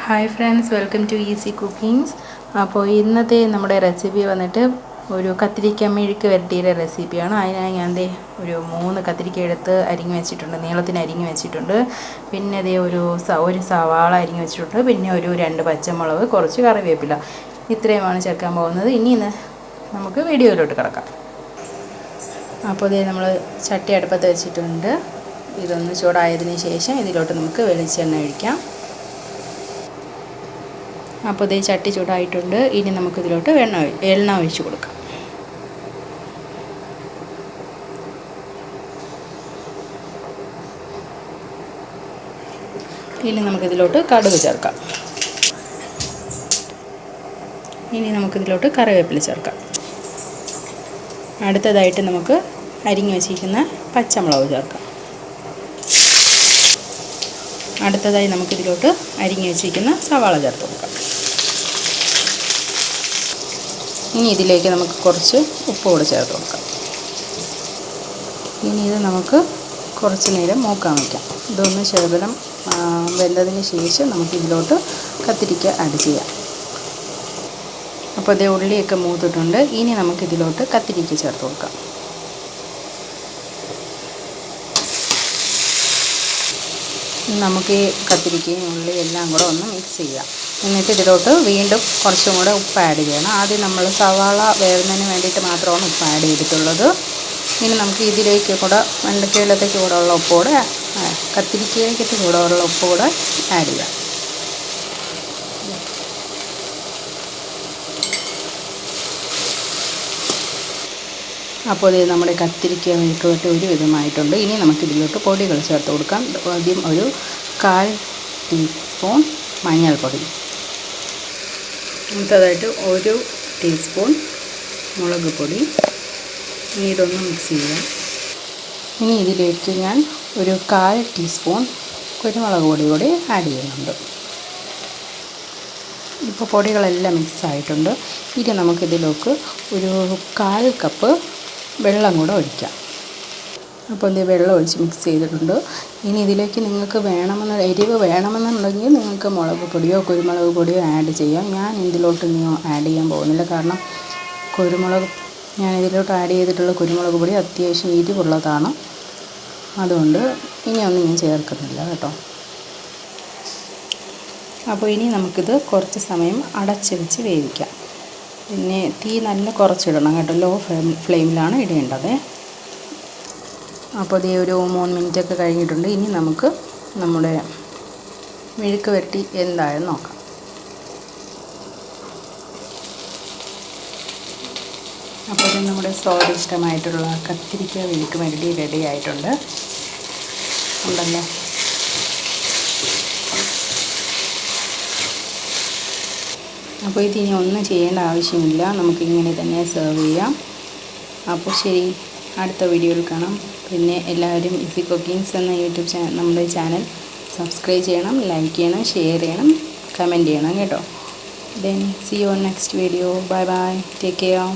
Hi friends, welcome to easy cookings. അപ്പോൾ ഇന്നത്തെ നമ്മുടെ റെസിപ്പി വന്നിട്ട് ഒരു കത്തിരിക്ക മെഴുക്ക് വരട്ടിയുടെ റെസിപ്പിയാണ്. അതിനായി ഞാൻ ഒരു 3 കത്തിരിക്ക എടുത്ത് അരിഞ്ഞ് വെച്ചിട്ടുണ്ട്, നീളത്തിന് അരിഞ്ഞ് വെച്ചിട്ടുണ്ട്. പിന്നെ ഒരു സവാള അരിഞ്ഞ് വെച്ചിട്ടുണ്ട്. പിന്നെ 2 പച്ചമുളക്, കുറച്ച് കറിവേപ്പില, ഇത്രയുമാണ് ചേർക്കാൻ പോകുന്നത്. ഇനി നമുക്ക് വീഡിയോയിലോട്ട് കിടക്കാം. അപ്പോൾ നമ്മൾ ചട്ടി അടുപ്പത്ത് വെച്ചിട്ടുണ്ട്. ഇതൊന്ന് ചൂടായതിന് ശേഷം ഇതിലോട്ട് നമുക്ക് വെളിച്ചെണ്ണ ഒഴിക്കാം. അപ്പോൾ ചട്ടി ചൂടായിട്ടുണ്ട്. ഇനി നമുക്കിതിലോട്ട് എണ്ണ ഒഴിച്ച് കൊടുക്കാം. ഇനി നമുക്കിതിലോട്ട് കടുക് ചേർക്കാം. ഇനി നമുക്കിതിലോട്ട് കറിവേപ്പില ചേർക്കാം. അടുത്തതായിട്ട് നമുക്ക് അരിഞ്ഞു വെച്ചിരിക്കുന്ന പച്ചമുളക് ചേർക്കാം. അടുത്തതായി നമുക്കിതിലോട്ട് അരിഞ്ഞു വെച്ചിരിക്കുന്ന സവാള ചേർത്ത് കൊടുക്കാം. ഇനി ഇതിലേക്ക് നമുക്ക് കുറച്ച് ഉപ്പ് കൂടെ ചേർത്ത് കൊടുക്കാം. ഇനി ഇത് നമുക്ക് കുറച്ച് നേരം മൂക്കാൻ വയ്ക്കാം. ഇതൊന്ന് ശകലം വെന്തതിന് ശേഷം നമുക്കിതിലോട്ട് കത്തിരിക്ക ആഡ് ചെയ്യാം. അപ്പോൾ ഉള്ളിയൊക്കെ മൂത്തിട്ടുണ്ട്. ഇനി നമുക്കിതിലോട്ട് കത്തിരിക്ക ചേർത്ത് കൊടുക്കാം. നമുക്ക് ഈ കത്തിരിക്കയും ഉള്ളിയും എല്ലാം കൂടെ ഒന്ന് മിക്സ് ചെയ്യാം. എന്നിട്ട് ഇതിലോട്ട് വീണ്ടും കുറച്ചും കൂടെ ഉപ്പ് ആഡ് ചെയ്യണം. ആദ്യം നമ്മൾ സവാള വേവുന്നതിന് വേണ്ടിയിട്ട് മാത്രമാണ് ഉപ്പ് ആഡ് ചെയ്തിട്ടുള്ളത്. ഇനി നമുക്ക് ഇതിലേക്ക് കൂടെ വെണ്ടയ്ക്കയിലത്തേക്ക് കൂടെ ഉള്ള ഉപ്പ് കൂടെ, കത്തിരിക്കയിലേക്ക് കൂടെ ഉള്ള ഉപ്പ് കൂടെ ആഡ് ചെയ്യാം. അപ്പോൾ നമ്മുടെ കത്തിരിക്ക മെഴുക്ക് വരട്ടി ഒരു വിധമായിട്ടുണ്ട്. ഇനി നമുക്കിതിലോട്ട് പൊടികൾ ചേർത്ത് കൊടുക്കാം. ആദ്യം 1/4 ടീസ്പൂൺ മഞ്ഞൾപ്പൊടി, അടുത്തതായിട്ട് 1 ടീസ്പൂൺ മുളക് പൊടി. ഇനി ഇതൊന്ന് മിക്സ് ചെയ്യാം. ഇനി ഇതിലേക്ക് ഞാൻ 1/4 ടീസ്പൂൺ കുരുമുളക് പൊടി കൂടി ആഡ് ചെയ്യുന്നുണ്ട്. ഇപ്പോൾ പൊടികളെല്ലാം മിക്സ് ആയിട്ടുണ്ട്. ഇനി നമുക്കിതിലേക്ക് 1/4 കപ്പ് വെള്ളം കൂടെ ഒഴിക്കാം. അപ്പോൾ വെള്ളം ഒഴിച്ച് മിക്സ് ചെയ്തിട്ടുണ്ട്. ഇനി ഇതിലേക്ക് നിങ്ങൾക്ക് എരിവ് വേണമെന്നുണ്ടെങ്കിൽ നിങ്ങൾക്ക് മുളക് പൊടിയോ കുരുമുളക് പൊടിയോ ആഡ് ചെയ്യാം. ഞാൻ ഇതിലോട്ട് ഇനി ആഡ് ചെയ്യാൻ പോകുന്നില്ല. കാരണം ഞാൻ ഇതിലോട്ട് ആഡ് ചെയ്തിട്ടുള്ള കുരുമുളക് പൊടി അത്യാവശ്യം എരിവുള്ളതാണ്. അതുകൊണ്ട് ഇനിയൊന്നും ഞാൻ ചേർക്കുന്നില്ല കേട്ടോ. അപ്പോൾ ഇനി നമുക്കിത് കുറച്ച് സമയം അടച്ച് വെച്ച് വേവിക്കാം. പിന്നെ തീ നല്ല കുറച്ചിടണം കേട്ടോ. ലോ ഫ്ലെയിമിലാണ് ഇടേണ്ടത്. അപ്പോൾ 3 മിനിറ്റൊക്കെ കഴിഞ്ഞിട്ടുണ്ട്. ഇനി നമുക്ക് നമ്മുടെ മെഴുക്ക് വരട്ടി എന്തായെന്ന് നോക്കാം. അപ്പോൾ നമ്മുടെ സ്വാദിഷ്ടമായിട്ടുള്ള കത്തിരിക്ക മെഴുക്ക് വരട്ടി റെഡി ആയിട്ടുണ്ട് ഉണ്ടല്ലോ. അപ്പോൾ ഇതിനി ഒന്നും ചെയ്യേണ്ട ആവശ്യമില്ല. നമുക്കിങ്ങനെ തന്നെ സെർവ് ചെയ്യാം. അപ്പോൾ ശരി, അടുത്ത വീഡിയോയിൽ കാണാം. പിന്നെ എല്ലാവരും ഈസി കുക്കിങ്സ് എന്ന നമ്മുടെ ചാനൽ സബ്സ്ക്രൈബ് ചെയ്യണം, ലൈക്ക് ചെയ്യണം, ഷെയർ ചെയ്യണം, കമൻറ്റ് ചെയ്യണം കേട്ടോ. Then see you on next video. Bye bye, take care.